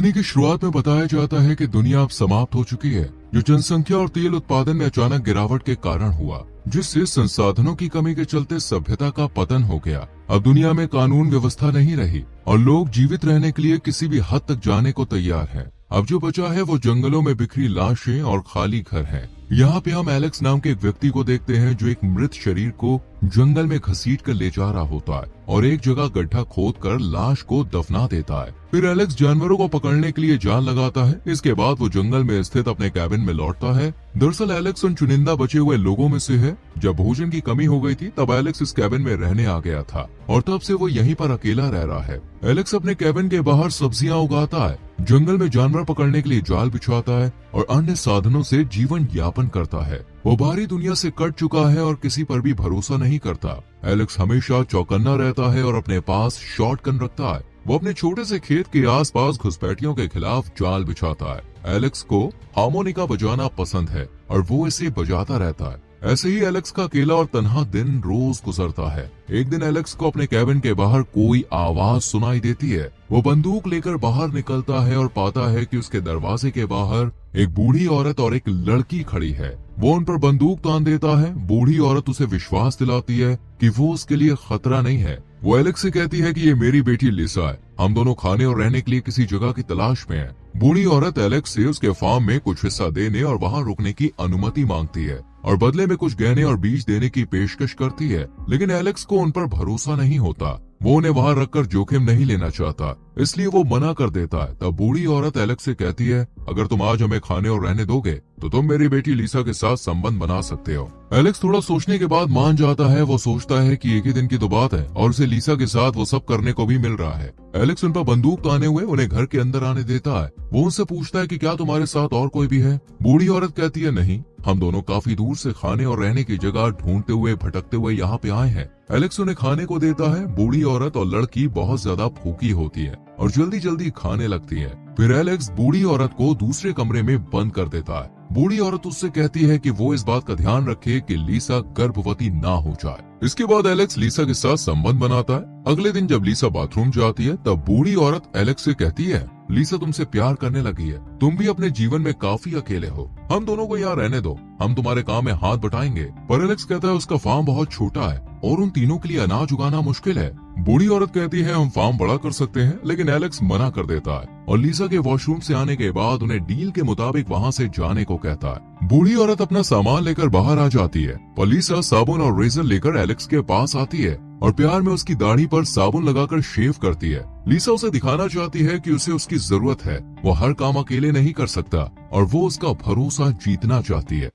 कहानी की शुरुआत में बताया जाता है कि दुनिया अब समाप्त हो चुकी है, जो जनसंख्या और तेल उत्पादन में अचानक गिरावट के कारण हुआ, जिससे संसाधनों की कमी के चलते सभ्यता का पतन हो गया। अब दुनिया में कानून व्यवस्था नहीं रही और लोग जीवित रहने के लिए किसी भी हद तक जाने को तैयार हैं। अब जो बचा है वो जंगलों में बिखरी लाशें और खाली घर हैं। यहाँ पे हम एलेक्स नाम के एक व्यक्ति को देखते हैं जो एक मृत शरीर को जंगल में घसीट कर ले जा रहा होता है और एक जगह गड्ढा खोद कर लाश को दफना देता है। फिर एलेक्स जानवरों को पकड़ने के लिए जाल लगाता है। इसके बाद वो जंगल में स्थित अपने कैबिन में लौटता है। दरअसल एलेक्स उन चुनिंदा बचे हुए लोगों में से है। जब भोजन की कमी हो गई थी तब एलेक्स इस कैबिन में रहने आ गया था और तब से वो यहीं पर अकेला रह रहा है। एलेक्स अपने कैबिन के बाहर सब्जियां उगाता है, जंगल में जानवर पकड़ने के लिए जाल बिछाता है और अन्य साधनों से जीवन यापन करता है। वो बाहरी दुनिया से कट चुका है और किसी पर भी भरोसा नहीं करता। एलेक्स हमेशा चौकन्ना रहता है और अपने पास शॉटगन रखता है। वो अपने छोटे से खेत के आसपास घुसपैठियों के खिलाफ जाल बिछाता है। एलेक्स को हारमोनिका बजाना पसंद है और वो इसे बजाता रहता है। ऐसे ही एलेक्स का अकेला और तन्हा दिन रोज गुजरता है। एक दिन एलेक्स को अपने कैबिन के बाहर कोई आवाज सुनाई देती है। वो बंदूक लेकर बाहर निकलता है और पाता है कि उसके दरवाजे के बाहर एक बूढ़ी औरत और एक लड़की खड़ी है। वो उन पर बंदूक तान देता है। बूढ़ी औरत उसे विश्वास दिलाती है कि वो उसके लिए खतरा नहीं है। वो एलेक्स से कहती है कि ये मेरी बेटी लिसा है, हम दोनों खाने और रहने के लिए किसी जगह की तलाश में हैं। बूढ़ी औरत एलेक्स से उसके फार्म में कुछ हिस्सा देने और वहाँ रुकने की अनुमति मांगती है और बदले में कुछ गहने और बीज देने की पेशकश करती है, लेकिन एलेक्स को उन पर भरोसा नहीं होता। वो उन्हें वहाँ रखकर जोखिम नहीं लेना चाहता, इसलिए वो मना कर देता है। तब बूढ़ी औरत एलेक्स से कहती है, अगर तुम आज हमें खाने और रहने दोगे तो तुम मेरी बेटी लिसा के साथ संबंध बना सकते हो। एलेक्स थोड़ा सोचने के बाद मान जाता है। वो सोचता है कि एक ही दिन की तो बात है और उसे लिसा के साथ वो सब करने को भी मिल रहा है। एलेक्स उन पर बंदूक ताने हुए उन्हें घर के अंदर आने देता है। वो उनसे पूछता है कि क्या तुम्हारे साथ और कोई भी है। बूढ़ी औरत कहती है, नहीं, हम दोनों काफी दूर से खाने और रहने की जगह ढूंढते हुए भटकते हुए यहाँ पे आए हैं। एलेक्स उन्हें खाने को देता है। बूढ़ी औरत और लड़की बहुत ज्यादा भूखी होती है और जल्दी जल्दी खाने लगती है। फिर एलेक्स बूढ़ी औरत को दूसरे कमरे में बंद कर देता है। बूढ़ी औरत उससे कहती है कि वो इस बात का ध्यान रखे कि लिसा गर्भवती ना हो जाए। इसके बाद एलेक्स लिसा के साथ संबंध बनाता है। अगले दिन जब लिसा बाथरूम जाती है तब बूढ़ी औरत एलेक्स से कहती है, लिसा तुमसे प्यार करने लगी है, तुम भी अपने जीवन में काफी अकेले हो, हम दोनों को यहाँ रहने दो, हम तुम्हारे काम में हाथ बटाएंगे। पर एलेक्स कहता है उसका फार्म बहुत छोटा है और उन तीनों के लिए अनाज उगाना मुश्किल है। बूढ़ी औरत कहती है, हम फार्म बड़ा कर सकते हैं, लेकिन एलेक्स मना कर देता है और लिसा के वॉशरूम से आने के बाद उन्हें डील के मुताबिक वहाँ से जाने को कहता है। बूढ़ी औरत अपना सामान लेकर बाहर आ जाती है और लिसा साबुन और रेजर लेकर एलेक्स के पास आती है और प्यार में उसकी दाढ़ी पर साबुन लगाकर शेव करती है। लिसा उसे दिखाना चाहती है कि उसे उसकी जरूरत है, वो हर काम अकेले नहीं कर सकता और वो उसका भरोसा जीतना चाहती है।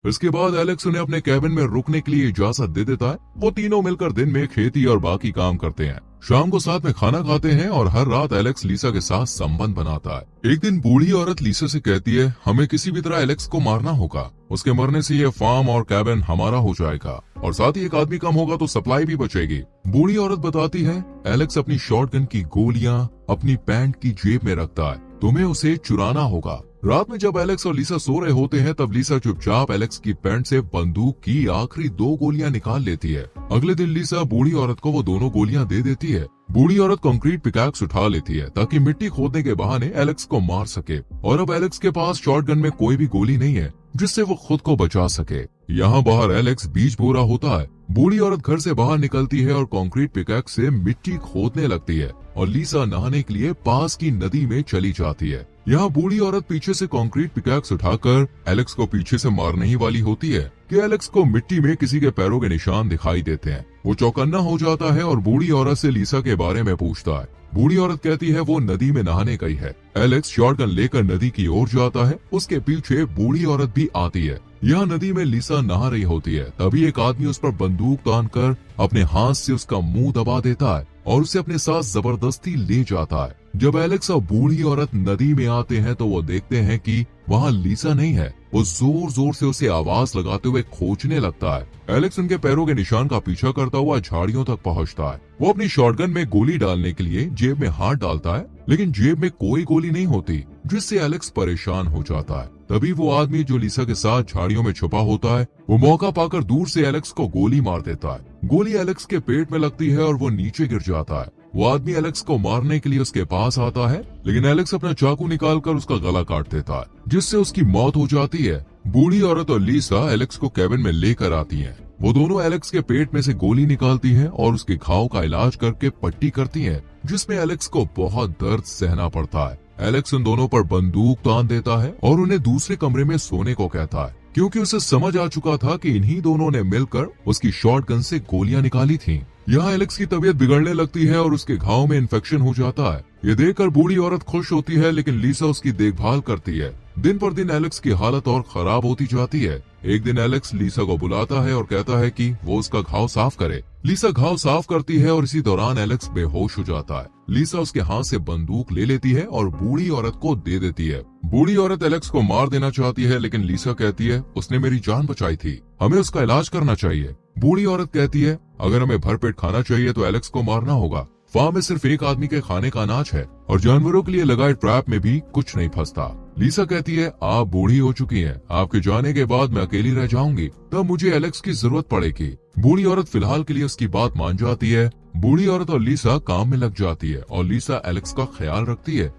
इसके बाद एलेक्स उन्हें अपने कैबिन में रुकने के लिए इजाजत दे देता है। वो तीनों मिलकर दिन में खेती और बाकी काम करते हैं। शाम को साथ में खाना खाते हैं और हर रात एलेक्स लिसा के साथ संबंध बनाता है। एक दिन बूढ़ी औरत लिसा से कहती है, हमें किसी भी तरह एलेक्स को मारना होगा, उसके मरने से ये फार्म और कैबिन हमारा हो जाएगा और साथ ही एक आदमी कम होगा तो सप्लाई भी बचेगी। बूढ़ी औरत बताती है, एलेक्स अपनी शॉटगन की गोलियां अपनी पैंट की जेब में रखता है, तुम्हें उसे चुराना होगा। रात में जब एलेक्स और लिसा सो रहे होते हैं तब लिसा चुपचाप एलेक्स की पैंट से बंदूक की आखिरी 2 गोलियां निकाल लेती है। अगले दिन लिसा बूढ़ी औरत को वो दोनों गोलियां दे देती है। बूढ़ी औरत कंक्रीट पिकैक्स उठा लेती है ताकि मिट्टी खोदने के बहाने एलेक्स को मार सके और अब एलेक्स के पास शॉटगन में कोई भी गोली नहीं है जिससे वो खुद को बचा सके। यहाँ बाहर एलेक्स बीज बो रहा होता है। बूढ़ी औरत घर से बाहर निकलती है और कंक्रीट पिकैक्स से मिट्टी खोदने लगती है और लिसा नहाने के लिए पास की नदी में चली जाती है। यहाँ बूढ़ी औरत पीछे से कंक्रीट पिकैक्स उठाकर एलेक्स को पीछे से मारने ही वाली होती है कि एलेक्स को मिट्टी में किसी के पैरों के निशान दिखाई देते हैं। वो चौकन्ना हो जाता है और बूढ़ी औरत से लिसा के बारे में पूछता है। बूढ़ी औरत कहती है वो नदी में नहाने गई है। एलेक्स शॉटगन लेकर नदी की ओर जाता है। उसके पीछे बूढ़ी औरत भी आती है। यहाँ नदी में लिसा नहा रही होती है। तभी एक आदमी उस पर बंदूक तानकर अपने हाथ से उसका मुंह दबा देता है और उसे अपने साथ जबरदस्ती ले जाता है। जब एलेक्स और बूढ़ी औरत नदी में आते हैं तो वो देखते हैं कि वहाँ लिसा नहीं है। वो जोर जोर से उसे आवाज लगाते हुए खोजने लगता है। एलेक्स उनके पैरों के निशान का पीछा करता हुआ झाड़ियों तक पहुँचता है। वो अपनी शॉटगन में गोली डालने के लिए जेब में हाथ डालता है, लेकिन जेब में कोई गोली नहीं होती, जिससे एलेक्स परेशान हो जाता है। तभी वो आदमी जो लिसा के साथ झाड़ियों में छुपा होता है, वो मौका पाकर दूर से एलेक्स को गोली मार देता है। गोली एलेक्स के पेट में लगती है और वो नीचे गिर जाता है। वो आदमी एलेक्स को मारने के लिए उसके पास आता है, लेकिन एलेक्स अपना चाकू निकालकर उसका गला काट देता है, जिससे उसकी मौत हो जाती है। बूढ़ी औरत और लीसा एलेक्स को कैबिन में लेकर आती हैं। वो दोनों एलेक्स के पेट में से गोली निकालती हैं और उसके घाव का इलाज करके पट्टी करती हैं, जिसमें एलेक्स को बहुत दर्द सहना पड़ता है। एलेक्स उन दोनों पर बंदूक तान देता है और उन्हें दूसरे कमरे में सोने को कहता है, क्योंकि उसे समझ आ चुका था कि इन्हीं दोनों ने मिलकर उसकी शॉटगन से गोलियां निकाली थीं। यहाँ एलेक्स की तबीयत बिगड़ने लगती है और उसके घाव में इन्फेक्शन हो जाता है। ये देखकर बूढ़ी औरत खुश होती है, लेकिन लीसा उसकी देखभाल करती है। दिन पर दिन एलेक्स की हालत और खराब होती जाती है। एक दिन एलेक्स लीसा को बुलाता है और कहता है कि वो उसका घाव साफ करे। लीसा घाव साफ करती है और इसी दौरान एलेक्स बेहोश हो जाता है। लीसा उसके हाथ से बंदूक ले लेती है और बूढ़ी औरत को दे देती है। बूढ़ी औरत एलेक्स को मार देना चाहती है, लेकिन लीसा कहती है उसने मेरी जान बचाई थी, हमें उसका इलाज करना चाहिए। बूढ़ी औरत कहती है अगर हमें भरपेट खाना चाहिए तो एलेक्स को मारना होगा। फार्म में सिर्फ एक आदमी के खाने का अनाज है और जानवरों के लिए लगाए ट्रैप में भी कुछ नहीं फंसता। लीसा कहती है आप बूढ़ी हो चुकी हैं, आपके जाने के बाद मैं अकेली रह जाऊंगी, तब मुझे एलेक्स की जरूरत पड़ेगी। बूढ़ी औरत फिलहाल के लिए उसकी बात मान जाती है। बूढ़ी औरत और लीसा काम में लग जाती है और लीसा एलेक्स का ख्याल रखती है।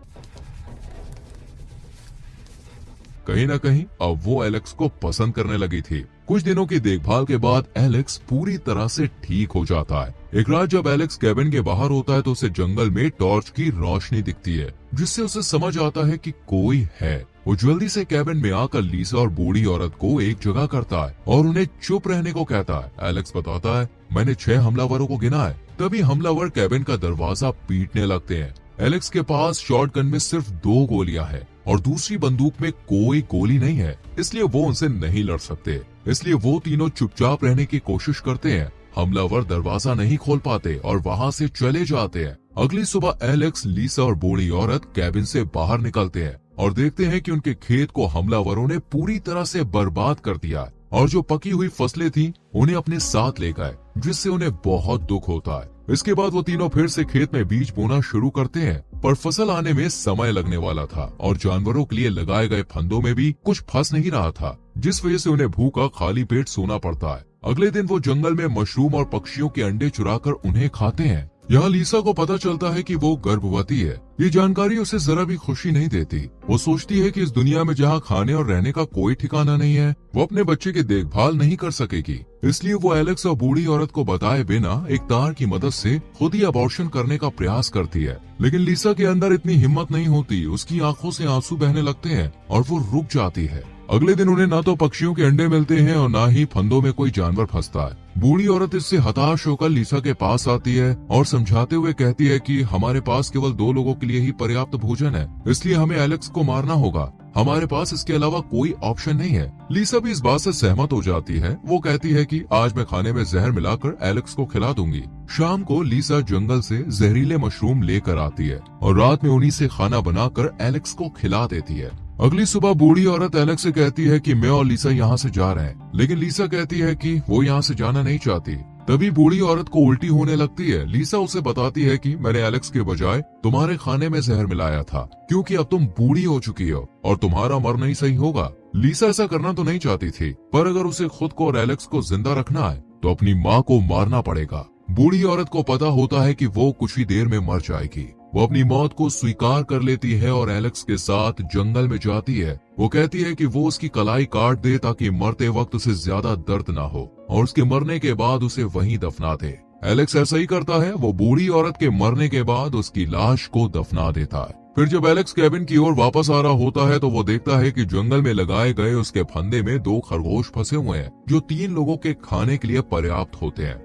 कहीं न कहीं अब वो एलेक्स को पसंद करने लगी थी। कुछ दिनों की देखभाल के बाद एलेक्स पूरी तरह से ठीक हो जाता है। एक रात जब एलेक्स कैबिन के बाहर होता है तो उसे जंगल में टॉर्च की रोशनी दिखती है, जिससे उसे समझ आता है कि कोई है। वो जल्दी से कैबिन में आकर लीसा और बूढ़ी औरत को एक जगह करता है और उन्हें चुप रहने को कहता है। एलेक्स बताता है मैंने 6 हमलावरों को गिना है। तभी हमलावर कैबिन का दरवाजा पीटने लगते हैं। एलेक्स के पास शॉटगन में सिर्फ 2 गोलियां हैं और दूसरी बंदूक में कोई गोली नहीं है, इसलिए वो उनसे नहीं लड़ सकते। इसलिए वो तीनों चुपचाप रहने की कोशिश करते हैं। हमलावर दरवाजा नहीं खोल पाते और वहाँ से चले जाते हैं। अगली सुबह एलेक्स, लीसा और बूढ़ी औरत कैबिन से बाहर निकलते हैं और देखते हैं कि उनके खेत को हमलावरों ने पूरी तरह से बर्बाद कर दिया और जो पकी हुई फसलें थीं उन्हें अपने साथ ले गए, जिससे उन्हें बहुत दुख होता है। इसके बाद वो तीनों फिर से खेत में बीज बोना शुरू करते हैं, पर फसल आने में समय लगने वाला था और जानवरों के लिए लगाए गए फंदों में भी कुछ फंस नहीं रहा था, जिस वजह से उन्हें भूखा खाली पेट सोना पड़ता है। अगले दिन वो जंगल में मशरूम और पक्षियों के अंडे चुराकर उन्हें खाते हैं। यहाँ लीसा को पता चलता है कि वो गर्भवती है। ये जानकारी उसे जरा भी खुशी नहीं देती। वो सोचती है कि इस दुनिया में जहाँ खाने और रहने का कोई ठिकाना नहीं है, वो अपने बच्चे की देखभाल नहीं कर सकेगी। इसलिए वो एलेक्स और बूढ़ी औरत को बताए बिना एक तार की मदद से खुद ही अबॉर्शन करने का प्रयास करती है, लेकिन लीसा के अंदर इतनी हिम्मत नहीं होती। उसकी आंखों से आंसू बहने लगते हैं और वो रुक जाती है। अगले दिन उन्हें ना तो पक्षियों के अंडे मिलते हैं और ना ही फंदों में कोई जानवर फंसता है। बूढ़ी औरत इससे हताश होकर लीसा के पास आती है और समझाते हुए कहती है कि हमारे पास केवल 2 लोगों के लिए ही पर्याप्त भोजन है, इसलिए हमें एलेक्स को मारना होगा। हमारे पास इसके अलावा कोई ऑप्शन नहीं है। लीसा भी इस बात से सहमत हो जाती है। वो कहती है कि आज मैं खाने में जहर मिलाकर एलेक्स को खिला दूंगी। शाम को लीसा जंगल से जहरीले मशरूम लेकर आती है और रात में उन्हीं से खाना बनाकर एलेक्स को खिला देती है। अगली सुबह बूढ़ी औरत एलेक्स से कहती है कि मैं और लीसा यहाँ से जा रहे हैं, लेकिन लीसा कहती है कि वो यहाँ से जाना नहीं चाहती। तभी बूढ़ी औरत को उल्टी होने लगती है। लीसा उसे बताती है कि मैंने एलेक्स के बजाय तुम्हारे खाने में जहर मिलाया था, क्योंकि अब तुम बूढ़ी हो चुकी हो और तुम्हारा मरना ही सही होगा। लीसा ऐसा करना तो नहीं चाहती थी, पर अगर उसे खुद को और एलेक्स को जिंदा रखना है तो अपनी माँ को मारना पड़ेगा। बूढ़ी औरत को पता होता है कि वो कुछ ही देर में मर जाएगी। वो अपनी मौत को स्वीकार कर लेती है और एलेक्स के साथ जंगल में जाती है। वो कहती है कि वो उसकी कलाई काट दे ताकि मरते वक्त उसे ज्यादा दर्द ना हो और उसके मरने के बाद उसे वहीं दफना दे। एलेक्स ऐसा ही करता है। वो बूढ़ी औरत के मरने के बाद उसकी लाश को दफना देता है। फिर जब एलेक्स कैबिन की ओर वापस आ रहा होता है तो वो देखता है कि जंगल में लगाए गए उसके फंदे में 2 खरगोश फंसे हुए हैं, जो 3 लोगों के खाने के लिए पर्याप्त होते हैं।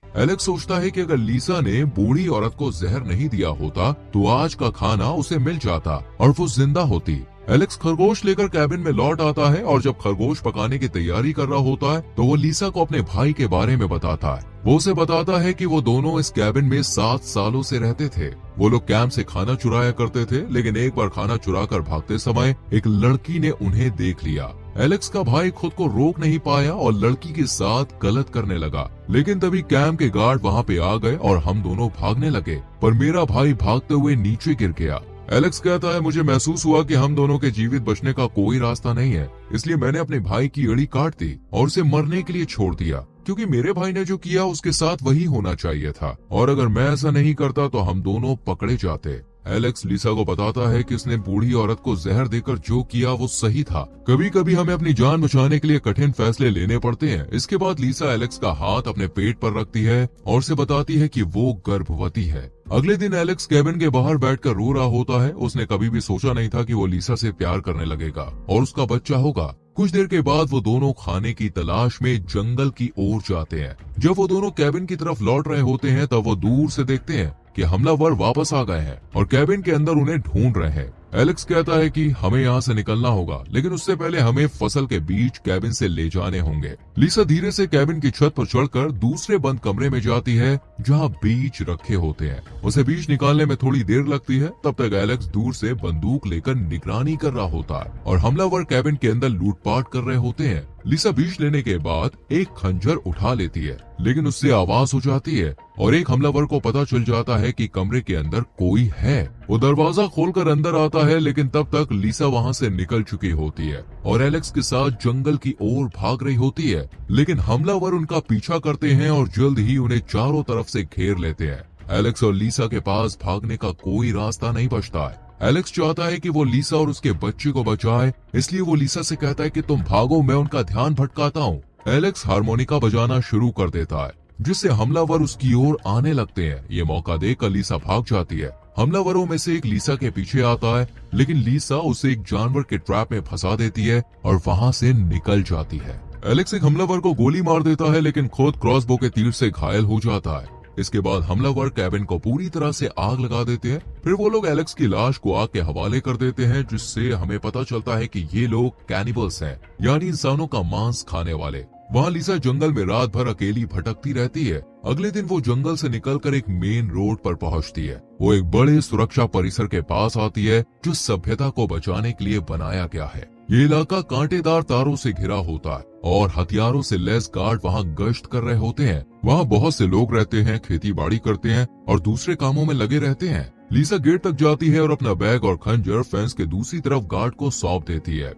एलेक्स सोचता है कि अगर लीसा ने बूढ़ी औरत को जहर नहीं दिया होता तो आज का खाना उसे मिल जाता और वो जिंदा होती। एलेक्स खरगोश लेकर कैबिन में लौट आता है और जब खरगोश पकाने की तैयारी कर रहा होता है तो वो लीसा को अपने भाई के बारे में बताता है। वो उसे बताता है कि वो दोनों इस कैबिन में 7 सालों से रहते थे। वो लोग कैंप से खाना चुराया करते थे, लेकिन एक बार खाना चुराकर भागते समय एक लड़की ने उन्हें देख लिया। एलेक्स का भाई खुद को रोक नहीं पाया और लड़की के साथ गलत करने लगा, लेकिन तभी कैंप के गार्ड वहाँ पे आ गए और हम दोनों भागने लगे, पर मेरा भाई भागते हुए नीचे गिर गया। एलेक्स कहता है, मुझे महसूस हुआ कि हम दोनों के जीवित बचने का कोई रास्ता नहीं है, इसलिए मैंने अपने भाई की एड़ी काट दी और उसे मरने के लिए छोड़ दिया, क्योंकि मेरे भाई ने जो किया उसके साथ वही होना चाहिए था, और अगर मैं ऐसा नहीं करता तो हम दोनों पकड़े जाते। एलेक्स लिसा को बताता है कि उसने बूढ़ी औरत को जहर देकर जो किया वो सही था। कभी कभी हमें अपनी जान बचाने के लिए कठिन फैसले लेने पड़ते हैं। इसके बाद लिसा एलेक्स का हाथ अपने पेट पर रखती है और उसे बताती है कि वो गर्भवती है। अगले दिन एलेक्स केबिन के बाहर बैठकर रो रहा होता है। उसने कभी भी सोचा नहीं था कि वो लिसा से प्यार करने लगेगा और उसका बच्चा होगा। कुछ देर के बाद वो दोनों खाने की तलाश में जंगल की ओर जाते हैं। जब वो दोनों केबिन की तरफ लौट रहे होते हैं तब वो दूर से देखते हैं कि हमलावर वापस आ गए हैं और केबिन के अंदर उन्हें ढूंढ रहे हैं। एलेक्स कहता है कि हमें यहाँ से निकलना होगा, लेकिन उससे पहले हमें फसल के बीज केबिन से ले जाने होंगे। लिसा धीरे से केबिन की छत पर चढ़कर दूसरे बंद कमरे में जाती है जहाँ बीज रखे होते हैं। उसे बीज निकालने में थोड़ी देर लगती है। तब तक एलेक्स दूर से बंदूक लेकर निगरानी कर रहा होता है और हमलावर केबिन के अंदर लूटपाट कर रहे होते हैं। लिसा बीज लेने के बाद एक खंजर उठा लेती है, लेकिन उससे आवाज हो जाती है और एक हमलावर को पता चल जाता है कि कमरे के अंदर कोई है। वो दरवाजा खोलकर अंदर आता है, लेकिन तब तक लिसा वहाँ से निकल चुकी होती है और एलेक्स के साथ जंगल की ओर भाग रही होती है। लेकिन हमलावर उनका पीछा करते हैं और जल्द ही उन्हें चारों तरफ से घेर लेते हैं। एलेक्स और लिसा के पास भागने का कोई रास्ता नहीं बचता है। एलेक्स चाहता है कि वो लिसा और उसके बच्चे को बचाए, इसलिए वो लिसा से कहता है कि तुम भागो, मैं उनका ध्यान भटकाता हूँ। एलेक्स हारमोनिका बजाना शुरू कर देता है, जिससे हमलावर उसकी ओर आने लगते हैं। ये मौका देखकर लिसा भाग जाती है। हमलावरों में से एक लिसा के पीछे आता है, लेकिन लिसा उसे एक जानवर के ट्रैप में फंसा देती है और वहाँ से निकल जाती है। एलेक्स एक हमलावर को गोली मार देता है, लेकिन खुद क्रॉसबो के तीर से घायल हो जाता है। इसके बाद हमलावर केबिन को पूरी तरह से आग लगा देते हैं। फिर वो लोग एलेक्स की लाश को आग के हवाले कर देते हैं, जिससे हमें पता चलता है कि ये लोग कैनिबल्स हैं, यानी इंसानों का मांस खाने वाले। वहाँ लिसा जंगल में रात भर अकेली भटकती रहती है। अगले दिन वो जंगल से निकलकर एक मेन रोड पर पहुँचती है। वो एक बड़े सुरक्षा परिसर के पास आती है जो सभ्यता को बचाने के लिए बनाया गया है। ये इलाका कांटेदार तारों से घिरा होता है और हथियारों से लैस गार्ड वहाँ गश्त कर रहे होते हैं। वहाँ बहुत से लोग रहते हैं, खेती बाड़ी करते हैं और दूसरे कामों में लगे रहते हैं। लिसा गेट तक जाती है और अपना बैग और खंजर फेंस के दूसरी तरफ गार्ड को सौंप देती है।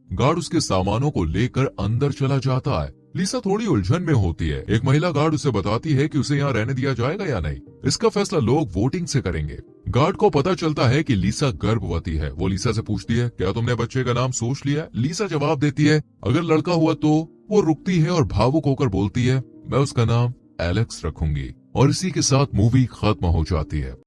गार्ड उसके सामानों को लेकर अंदर चला जाता है। लिसा थोड़ी उलझन में होती है। एक महिला गार्ड उसे बताती है कि उसे यहाँ रहने दिया जाएगा या नहीं। इसका फैसला लोग वोटिंग से करेंगे। गार्ड को पता चलता है कि लिसा गर्भवती है। वो लिसा से पूछती है, क्या तुमने बच्चे का नाम सोच लिया? लिसा जवाब देती है, अगर लड़का हुआ तो। वो रुकती है और भावुक होकर बोलती है, मैं उसका नाम एलेक्स रखूंगी। और इसी के साथ मूवी खत्म हो जाती है।